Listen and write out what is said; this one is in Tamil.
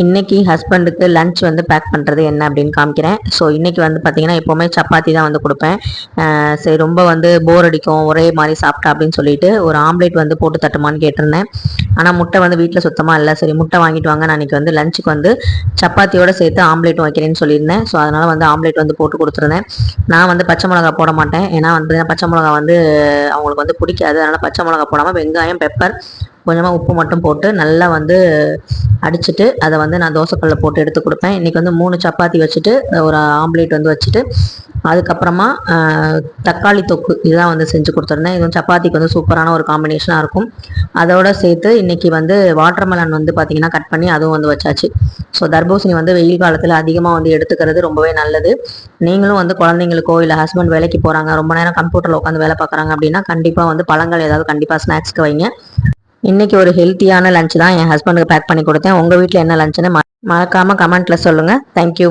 இன்றைக்கி ஹஸ்பண்டுக்கு லன்ச் வந்து பேக் பண்ணுறது என்ன அப்படின்னு காமிக்கிறேன். ஸோ இன்றைக்கி வந்து பார்த்திங்கன்னா எப்போவுமே சப்பாத்தி தான் வந்து கொடுப்பேன். சரி ரொம்ப வந்து போர் அடிக்கும் ஒரே மாதிரி சாப்பிட்டா அப்படின்னு சொல்லிட்டு ஒரு ஆம்லேட் வந்து போட்டு தட்டுமான்னு கேட்டிருந்தேன். ஆனால் முட்டை வந்து வீட்டில் சுத்தமாக இல்லை. சரி முட்டை வாங்கிட்டு வாங்க, நான் இன்றைக்கி வந்து லஞ்சுக்கு வந்து சப்பாத்தியோடு சேர்த்து ஆம்லேட் வைக்கிறேன்னு சொல்லியிருந்தேன். ஸோ அதனால் வந்து ஆம்லேட் வந்து போட்டு கொடுத்துருந்தேன். நான் வந்து பச்சை மிளகா போட மாட்டேன், ஏன்னா வந்து பச்சை மிளகா வந்து அவங்களுக்கு வந்து பிடிக்காது. அதனால் பச்சை மிளகா போடாமல் வெங்காயம், பெப்பர், கொஞ்சமாக உப்பு மட்டும் போட்டு நல்லா வந்து அடிச்சுட்டு அதை வந்து நான் தோசைக்கல்லில் போட்டு எடுத்து கொடுப்பேன். இன்றைக்கி வந்து 3 சப்பாத்தி வச்சுட்டு ஒரு ஆம்லேட் வந்து வச்சுட்டு அதுக்கப்புறமா தக்காளி தொக்கு இதுதான் வந்து செஞ்சு கொடுத்துருந்தேன். இது வந்து சப்பாத்திக்கு வந்து சூப்பரான ஒரு காம்பினேஷனாக இருக்கும். அதோடு சேர்த்து இன்றைக்கி வந்து வாட்டர்மெலன் வந்து பார்த்திங்கன்னா கட் பண்ணி அதுவும் வந்து வச்சாச்சு. ஸோ தர்பூசணி வந்து வெயில் காலத்தில் அதிகமாக வந்து எடுத்துக்கிறது ரொம்பவே நல்லது. நீங்களும் வந்து குழந்தைங்களுக்கோ இல்லை ஹஸ்பண்ட் வேலைக்கு போகிறாங்க, ரொம்ப நேரம் கம்ப்யூட்டரில் உட்காந்து வேலை பார்க்குறாங்க அப்படின்னா கண்டிப்பாக வந்து பழங்கள் ஏதாவது கண்டிப்பாக ஸ்நாக்ஸ்க்கு வைங்க. இன்றைக்கி ஒரு ஹெல்த்தியான லஞ்ச் தான் என் ஹஸ்பண்டுக்கு பேக் பண்ணி கொடுத்தேன். உங்கள் வீட்டில் என்ன லஞ்சுன்னு மறக்காமல் கமெண்ட்டில் சொல்லுங்கள். தேங்க்யூ.